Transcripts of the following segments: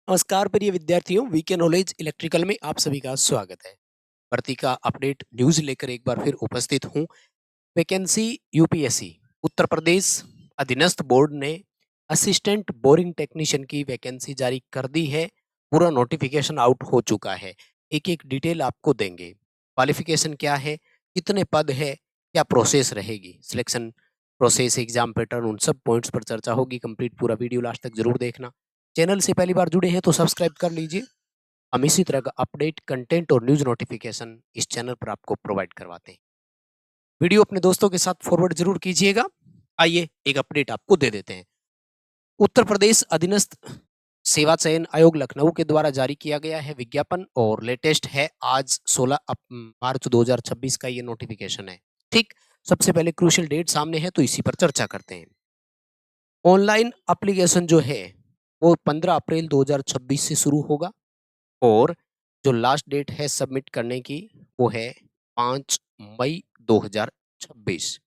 नमस्कार प्रिय विद्यार्थियों, वीके नॉलेज इलेक्ट्रिकल में आप सभी का स्वागत है। भर्ती का अपडेट न्यूज लेकर एक बार फिर उपस्थित हूँ। वैकेंसी यूपीएससी उत्तर प्रदेश अधीनस्थ बोर्ड ने असिस्टेंट बोरिंग टेक्नीशियन की वैकेंसी जारी कर दी है। पूरा नोटिफिकेशन आउट हो चुका है। एक एक डिटेल आपको देंगे। क्वालिफिकेशन क्या है, कितने पद है, क्या प्रोसेस रहेगी, सिलेक्शन प्रोसेस, एग्जाम पैटर्न, उन सब पॉइंट्स पर चर्चा होगी। कंप्लीट पूरा वीडियो लास्ट तक जरूर देखना। चैनल से पहली बार जुड़े हैं तो सब्सक्राइब कर लीजिए। हम इसी तरह का अपडेट, कंटेंट और न्यूज नोटिफिकेशन इस चैनल पर आपको प्रोवाइड करवाते हैं। वीडियो अपने दोस्तों के साथ फॉरवर्ड जरूर कीजिएगा। आइए एक अपडेट आपको दे देते हैं। उत्तर प्रदेश अधीनस्थ सेवा चयन आयोग लखनऊ के द्वारा जारी किया गया है विज्ञापन, और लेटेस्ट है आज 16 मार्च 2026 का ये नोटिफिकेशन है। ठीक, सबसे पहले क्रूशियल डेट सामने है तो इसी पर चर्चा करते हैं। ऑनलाइन एप्लीकेशन जो है वो 15 अप्रैल 2026 से शुरू होगा, और जो लास्ट डेट है सबमिट करने की वो है 5 मई 2026।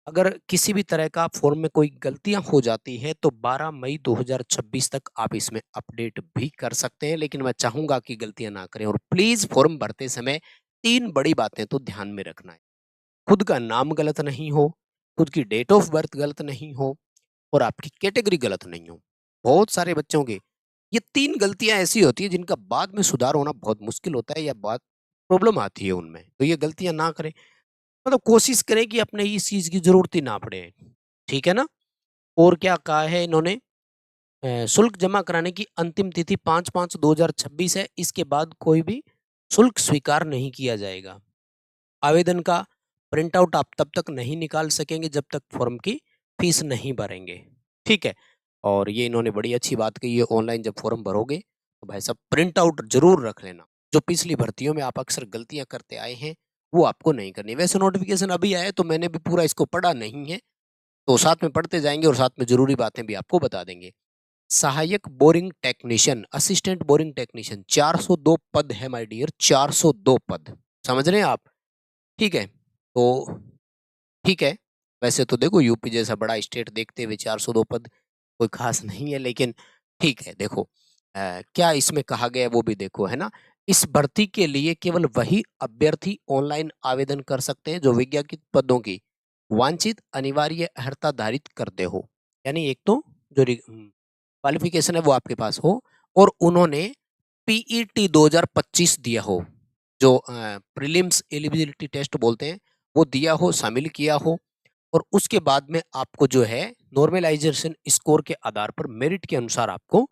अगर किसी भी तरह का फॉर्म में कोई गलतियां हो जाती है तो 12 मई 2026 तक आप इसमें अपडेट भी कर सकते हैं, लेकिन मैं चाहूंगा कि गलतियां ना करें। और प्लीज फॉर्म भरते समय 3 बड़ी बातें तो ध्यान में रखना है। खुद का नाम गलत नहीं हो, खुद की डेट ऑफ बर्थ गलत नहीं हो, और आपकी कैटेगरी गलत नहीं हो। बहुत सारे बच्चों के ये 3 गलतियां ऐसी होती है जिनका बाद में सुधार होना बहुत मुश्किल होता है, या बहुत प्रॉब्लम आती है उनमें। तो ये गलतियां ना करें, मतलब कोशिश करें कि अपने इस चीज की जरूरत ही ना पड़े। ठीक है ना। और क्या कहा है इन्होंने, शुल्क जमा कराने की अंतिम तिथि 5/5/2026 है। इसके बाद कोई भी शुल्क स्वीकार नहीं किया जाएगा। आवेदन का प्रिंट आउट आप तब तक नहीं निकाल सकेंगे जब तक फॉर्म की फीस नहीं भरेंगे। ठीक है। और ये इन्होंने बड़ी अच्छी बात कही है, ऑनलाइन जब फॉर्म भरोगे तो भाई साहब प्रिंट आउट जरूर रख लेना। जो पिछली भर्तियों में आप अक्सर गलतियां करते आए हैं वो आपको नहीं करनी। वैसे नोटिफिकेशन अभी आया तो मैंने भी पूरा इसको पढ़ा नहीं है, तो साथ में पढ़ते जाएंगे और साथ में जरूरी बातें भी आपको बता देंगे। सहायक boring technician, assistant boring technician, 402 पद है माय डियर, 402 पद। समझ रहे हैं आप। ठीक है। तो ठीक है, वैसे तो देखो यूपी जैसा बड़ा स्टेट देखते हुए 402 पद कोई खास नहीं है, लेकिन ठीक है। देखो क्या इसमें कहा गया है वो भी देखो, है ना। इस भर्ती के लिए केवल वही अभ्यर्थी ऑनलाइन आवेदन कर सकते हैं जो विज्ञापित पदों की वांछित अनिवार्य अर्हता धारित करते हो। यानी एक तो जो क्वालिफिकेशन है वो आपके पास हो, और उन्होंने पीईटी 2025 दिया हो, जो प्रीलिम्स एलिजिबिलिटी टेस्ट बोलते हैं, वो दिया हो, शामिल किया हो। और उसके बाद में आपको जो है नॉर्मलाइजेशन स्कोर के आधार पर मेरिट के अनुसार आपको,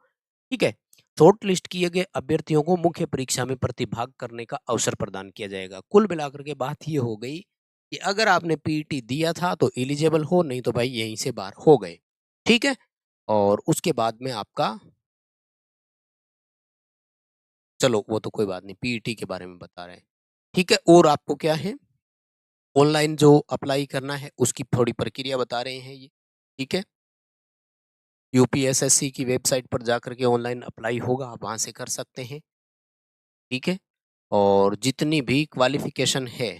ठीक है, शॉर्ट लिस्ट किए गए अभ्यर्थियों को मुख्य परीक्षा में प्रतिभाग करने का अवसर प्रदान किया जाएगा। कुल मिलाकर के बात ये हो गई कि अगर आपने पीईटी दिया था तो एलिजिबल हो, नहीं तो भाई यहीं से बाहर हो गए। ठीक है। और उसके बाद में आपका, चलो वो तो कोई बात नहीं, पीईटी के बारे में बता रहे हैं। ठीक है। और आपको क्या है, ऑनलाइन जो अप्लाई करना है उसकी थोड़ी प्रक्रिया बता रहे हैं ये। ठीक है। यूपीएसएससी की वेबसाइट पर जाकर के ऑनलाइन अप्लाई होगा, आप वहां से कर सकते हैं। ठीक है। और जितनी भी क्वालिफिकेशन है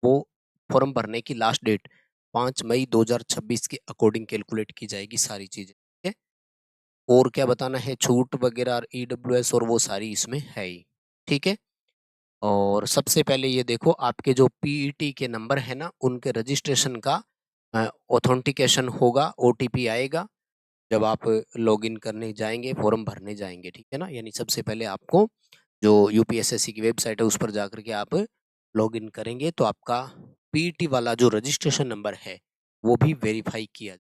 वो फॉर्म भरने की लास्ट डेट 5 मई 2026 के अकॉर्डिंग कैलकुलेट की जाएगी सारी चीजें। ठीक है। और क्या बताना है, छूट वगैरह और ईडब्ल्यूएस और वो सारी इसमें है ही। ठीक है। और सबसे पहले ये देखो, आपके जो पीईटी के नंबर है ना उनके रजिस्ट्रेशन का ऑथेंटिकेशन होगा, ओटीपी आएगा जब आप लॉगिन करने जाएंगे, फॉर्म भरने जाएंगे। ठीक है ना। यानी सबसे पहले आपको जो यूपीएसएससी की वेबसाइट है उस पर जाकर के आप लॉगिन करेंगे तो आपका पीईटी वाला जो रजिस्ट्रेशन नंबर है वो भी वेरीफाई किया,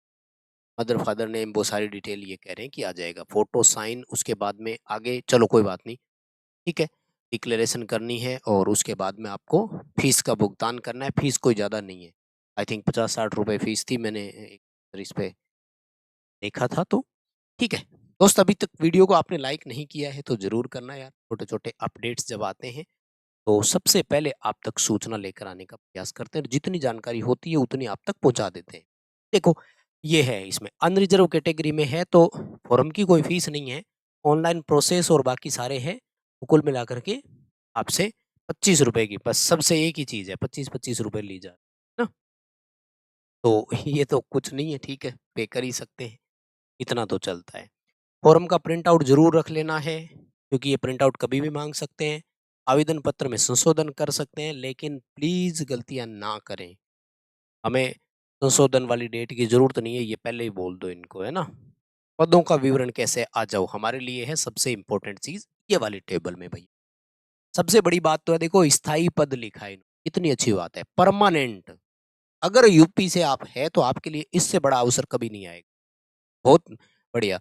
मदर फादर नेम वो सारी डिटेल ये कह रहे हैं कि आ जाएगा, फोटो साइन, उसके बाद में आगे चलो कोई बात नहीं। ठीक है। डिक्लेरेशन करनी है और उसके बाद में आपको फीस का भुगतान करना है। फीस कोई ज़्यादा नहीं है, आई थिंक 50-60 रुपए फीस थी, मैंने इस पे देखा था। तो ठीक है दोस्त, अभी तक वीडियो को आपने लाइक नहीं किया है तो जरूर करना यार। छोटे छोटे अपडेट्स जब आते हैं तो सबसे पहले आप तक सूचना लेकर आने का प्रयास करते हैं, जितनी जानकारी होती है उतनी आप तक पहुंचा देते हैं। देखो ये है, इसमें अनरिजर्व कैटेगरी में है तो फॉर्म की कोई फीस नहीं है, ऑनलाइन प्रोसेस और बाकी सारे हैं। तो कुल मिलाकर के आपसे 25 रुपए की बस सबसे एक ही चीज है, 25-25 रुपए ली जा रही है ना। तो ये तो कुछ नहीं है, ठीक है, पे कर ही सकते हैं, इतना तो चलता है। फॉर्म का प्रिंट आउट जरूर रख लेना है, क्योंकि ये प्रिंट आउट कभी भी मांग सकते हैं। आवेदन पत्र में संशोधन कर सकते हैं, लेकिन प्लीज गलतियां ना करें। हमें संशोधन वाली डेट की जरूरत नहीं है, ये पहले ही बोल दो इनको, है ना। पदों का विवरण कैसे आ जाओ, हमारे लिए है सबसे इंपॉर्टेंट चीज ये वाली टेबल में भाई। सबसे बड़ी बात तो है, देखो स्थायी पद लिखा है, इतनी अच्छी बात है। परमानेंट, अगर यूपी से आप है तो आपके लिए इससे बड़ा अवसर कभी नहीं आएगा। बहुत बढ़िया।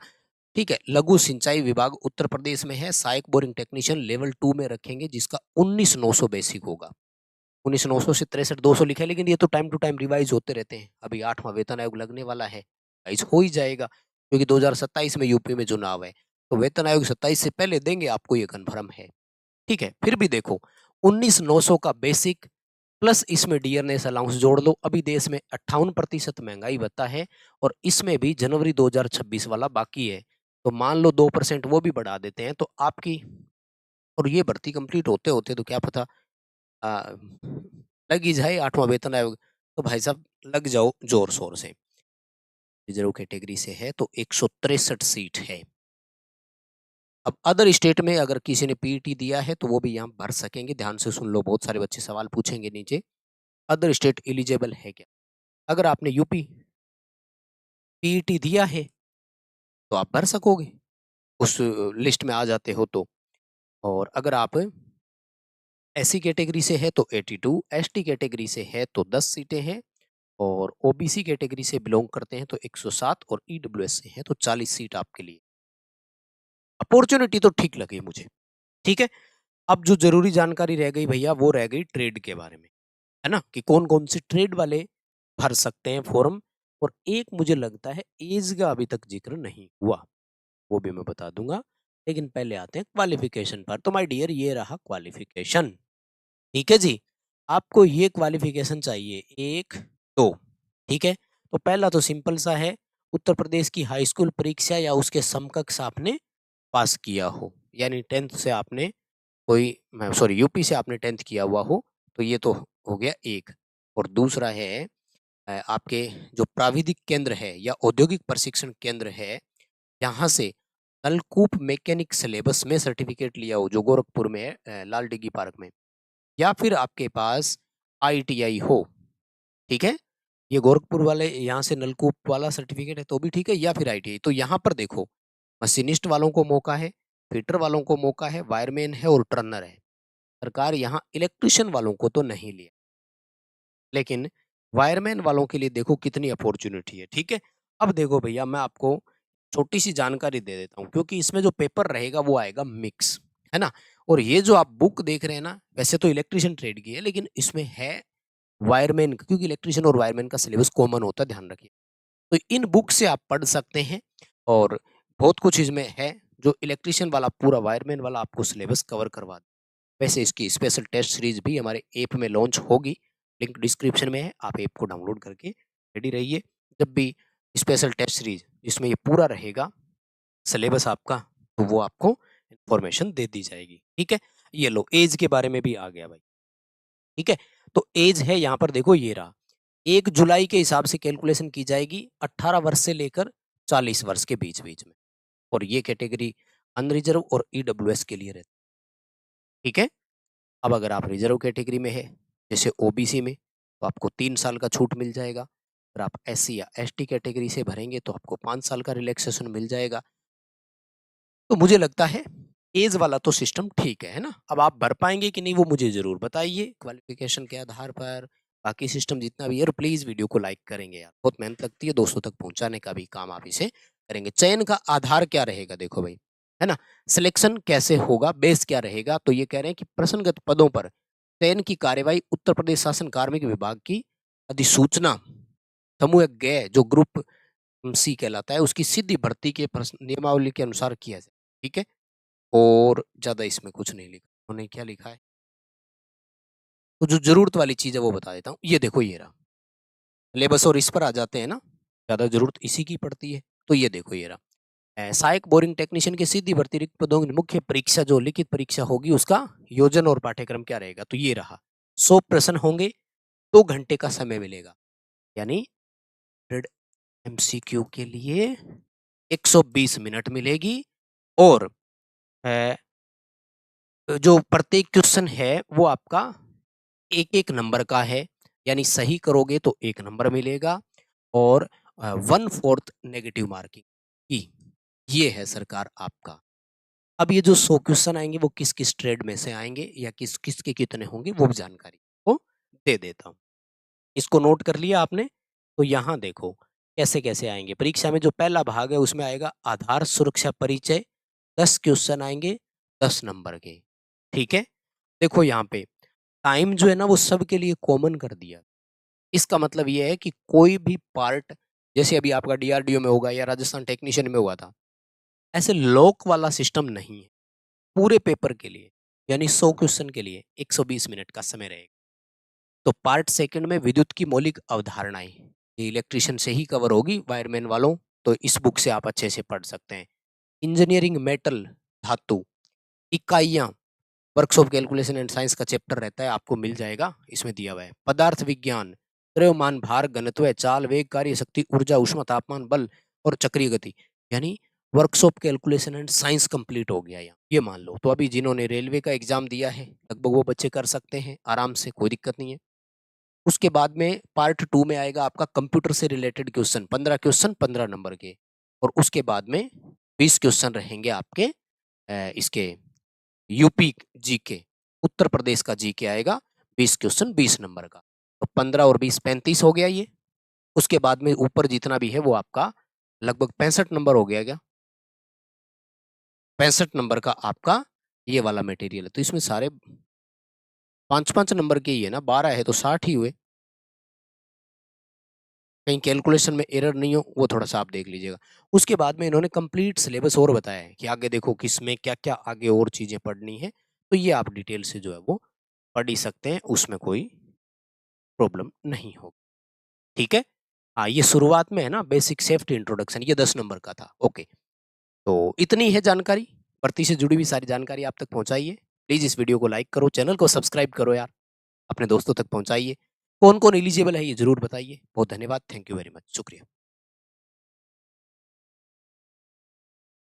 ठीक है, लघु सिंचाई विभाग उत्तर प्रदेश में है, सहायक बोरिंग टेक्नीशियन लेवल 2 में रखेंगे, जिसका 19,900 बेसिक होगा। 19,900 से 63,200 लिखा है, लेकिन ये तो टाइम टू टाइम रिवाइज होते रहते हैं। अभी 8वां वेतन आयोग लगने वाला है, रिवाइज हो ही जाएगा, क्योंकि 2027 में यूपी में चुनाव है, तो वेतन आयोग 27 से पहले देंगे आपको, ये कन्फर्म है। ठीक है, फिर भी देखो 19,900 का बेसिक प्लस इसमें डियरनेस अलाउंस जोड़ लो। अभी देश में 58% महंगाई भत्ता है, और इसमें भी जनवरी 2026 वाला बाकी है, तो मान लो 2% वो भी बढ़ा देते हैं तो आपकी, और ये भर्ती कंप्लीट होते होते तो क्या पता आ, लग ही जाए 8वां वेतन आयोग, तो भाई साहब लग जाओ जोर शोर से। रिजर्व कैटेगरी से है तो 163 सीट है। अब अदर स्टेट में अगर किसी ने पीईटी दिया है तो वो भी यहाँ भर सकेंगे। ध्यान से सुन लो, बहुत सारे बच्चे सवाल पूछेंगे नीचे, अदर स्टेट एलिजिबल है क्या। अगर आपने यूपी पीईटी दिया है तो आप भर सकोगे, उस लिस्ट में आ जाते हो तो। और अगर आप एससी कैटेगरी से है तो 82, एसटी कैटेगरी से है तो 10 सीटें हैं, और ओबीसी कैटेगरी से बिलोंग करते हैं तो 107, और ईडब्ल्यूएस से है तो 40 सीट आपके लिए। अपॉर्चुनिटी तो ठीक लगी मुझे। ठीक है, अब जो जरूरी जानकारी रह गई भैया, वो रह गई ट्रेड के बारे में, है ना, कि कौन कौन से ट्रेड वाले भर सकते हैं फॉर्म। और एक मुझे लगता है एज का अभी तक जिक्र नहीं हुआ, वो भी मैं बता दूंगा, लेकिन पहले आते हैं क्वालिफिकेशन पर। तो माय डियर, ये रहा क्वालिफिकेशन। ठीक है जी, आपको ये क्वालिफिकेशन चाहिए, एक, दो। ठीक है, तो पहला तो सिंपल सा है, उत्तर प्रदेश की हाई स्कूल परीक्षा या उसके समकक्ष आपने पास किया हो, यानी 10th से आपने कोई, सॉरी यूपी से आपने 10th किया हुआ हो, तो ये तो हो गया एक। और दूसरा है आपके जो प्राविधिक केंद्र है या औद्योगिक प्रशिक्षण केंद्र है, यहाँ से नलकूप मैकेनिक सिलेबस में सर्टिफिकेट लिया हो, जो गोरखपुर में है, लाल डिग्गी पार्क में, या फिर आपके पास आईटीआई हो। ठीक है, ये गोरखपुर वाले यहाँ से नलकूप वाला सर्टिफिकेट है तो भी ठीक है, या फिर आईटीआई। तो यहाँ पर देखो, मशीनिस्ट वालों को मौका है, फिटर वालों को मौका है, वायरमैन है और टर्नर है। सरकार यहाँ इलेक्ट्रिशियन वालों को तो नहीं लिया, लेकिन वायरमैन वालों के लिए देखो कितनी अपॉर्चुनिटी है। ठीक है, अब देखो भैया, मैं आपको छोटी सी जानकारी दे देता हूँ, क्योंकि इसमें जो पेपर रहेगा वो आएगा मिक्स, है ना। और ये जो आप बुक देख रहे हैं ना, वैसे तो इलेक्ट्रिशियन ट्रेड की है, लेकिन इसमें है वायरमैन, क्योंकि इलेक्ट्रिशियन और वायरमैन का सिलेबस कॉमन होता है, ध्यान रखिए। तो इन बुक से आप पढ़ सकते हैं, और बहुत कुछ इसमें है जो इलेक्ट्रिशियन वाला पूरा वायरमैन वाला आपको सिलेबस कवर करवा दे। वैसे इसकी स्पेशल टेस्ट सीरीज भी हमारे ऐप में लॉन्च होगी, लिंक डिस्क्रिप्शन में है, आप ऐप को डाउनलोड करके रेडी रहिए। जब भी स्पेशल टेस्ट सीरीज जिसमें ये पूरा रहेगा सिलेबस आपका, तो वो आपको इंफॉर्मेशन दे दी जाएगी। ठीक है, ये लो एज के बारे में भी आ गया भाई। ठीक है, तो एज है यहाँ पर देखो, ये रहा 1 जुलाई के हिसाब से कैलकुलेशन की जाएगी, 18 वर्ष से लेकर 40 वर्ष के बीच बीच में। और ये कैटेगरी अनरिजर्व और ईडब्ल्यूएस के लिए रहती है। ठीक है, अब अगर आप रिजर्व कैटेगरी में है, जैसे ओबीसी में, तो आपको 3 साल का छूट मिल जाएगा। अगर आप एससी या एसटी कैटेगरी से भरेंगे तो आपको 5 साल का रिलैक्सेशन मिल जाएगा। तो मुझे लगता है एज वाला तो सिस्टम ठीक है ना। अब आप भर पाएंगे कि नहीं वो मुझे जरूर बताइए क्वालिफिकेशन के आधार पर। बाकी सिस्टम जितना भी है, और प्लीज वीडियो को लाइक करेंगे यार, बहुत मेहनत लगती है, दोस्तों तक पहुंचाने का भी काम आप इसे करेंगे। चयन का आधार क्या रहेगा देखो भाई, है ना। सिलेक्शन कैसे होगा, बेस क्या रहेगा, तो ये कह रहे हैं कि प्रश्नगत पदों पर चयन की कार्यवाही उत्तर प्रदेश शासन कार्मिक विभाग की अधिसूचना समूह ग जो ग्रुप सी कहलाता है, उसकी सीधी भर्ती के नियमावली के अनुसार किया जाए। ठीक है, और ज्यादा इसमें कुछ नहीं लिखा, उन्होंने क्या लिखा है, तो जो जरूरत वाली चीज है वो बता देता हूँ। ये देखो, ये रहा सिलेबस, और इस पर आ जाते हैं ना, ज्यादा जरूरत इसी की पड़ती है। तो ये देखो, ये रहा सहायक बोरिंग टेक्नीशियन की सीधी भर्ती रिक्त पदों की मुख्य परीक्षा जो लिखित परीक्षा होगी, उसका योजन और पाठ्यक्रम क्या रहेगा। तो ये रहा 100 प्रश्न होंगे, 2 घंटे का समय मिलेगा, यानी 100 एमसीक्यू के लिए 120 मिनट मिलेगी और अ, जो प्रत्येक क्वेश्चन है वो आपका एक-एक नंबर का है, यानी सही करोगे तो 1 नंबर मिलेगा और 1/4 नेगेटिव मार्किंग की। ये है सरकार आपका। अब ये जो 100 क्वेश्चन आएँगे वो किस-किस ट्रेड में से आएँगे या किसके कितने होंगे वो भी जानकारी को दे देता हूँ। इसको नोट कर लिया आपने? तो यहाँ देखो कैसे-कैसे आएँगे। परीक्षा में जो पहला भाग है उसमें आएगा आधार सुरक्षा परिचय, 10 क्वेश्चन आएँगे 10 नंबर के, ठीक है? देखो यहाँ पे टाइम जो है ना वो सबके लिए कॉमन कर दिया। इसका मतलब ये है कि कोई भी पार्ट जैसे अभी आपका डीआरडीओ में होगा या राजस्थान टेक्नीशियन में हुआ था, ऐसे लॉक वाला सिस्टम नहीं है। पूरे पेपर के लिए यानी 100 क्वेश्चन के लिए 120 मिनट का समय रहेगा। तो पार्ट सेकंड में विद्युत की मौलिक अवधारणाएं ये इलेक्ट्रिशियन से ही कवर होगी, वायरमैन वालों तो इस बुक से आप अच्छे से पढ़ सकते हैं। इंजीनियरिंग मेटल धातु इकाइयां वर्कशॉप कैलकुलेशन एंड साइंस का चैप्टर रहता है, आपको मिल जाएगा, इसमें दिया हुआ है। पदार्थ विज्ञान द्रव्यमान भार घनत्व चाल वेग कार्य शक्ति ऊर्जा उष्मा तापमान बल और चक्रीय गति यानी workshop calculation and science complete हो गया यहाँ, ये मान लो। तो अभी जिन्होंने रेलवे का एग्जाम दिया है लगभग वो बच्चे कर सकते हैं आराम से, कोई दिक्कत नहीं है। उसके बाद में पार्ट 2 में आएगा आपका कंप्यूटर से रिलेटेड क्वेश्चन, 15 क्वेश्चन 15 नंबर के और उसके बाद में 20 क्वेश्चन रहेंगे आपके इसके यूपी जीके, उत्तर प्रदेश का जीके आएगा 20 क्वेश्चन 20 नंबर का। तो 15 और 20 35 हो गया ये। उसके बाद में ऊपर जितना भी है वो आपका लगभग 65 नंबर हो गया क्या? 65 नंबर का आपका ये वाला मटेरियल है। तो इसमें सारे 5-5 नंबर के ही है ना, 12 है तो 60 ही हुए। कहीं कैलकुलेशन में एरर नहीं हो वो थोड़ा-सा आप देख लीजिएगा। उसके बाद में इन्होंने कंप्लीट सिलेबस और बताया है कि आगे देखो किसमें क्या-क्या आगे और चीज़ें पढ़नी है, तो ये आप डिटेल से जो है वो पढ़ ही सकते हैं, उसमें कोई प्रॉब्लम नहीं होगी, ठीक है? हाँ, ये शुरुआत में है ना बेसिक सेफ्टी इंट्रोडक्शन ये 10 नंबर का था, ओके। तो इतनी है जानकारी, भर्ती से जुड़ी हुई सारी जानकारी आप तक पहुँचाइए। प्लीज़ इस वीडियो को लाइक करो, चैनल को सब्सक्राइब करो यार, अपने दोस्तों तक पहुँचाइए। कौन-कौन एलिजिबल है ये ज़रूर बताइए। बहुत धन्यवाद, थैंक यू वेरी मच, शुक्रिया।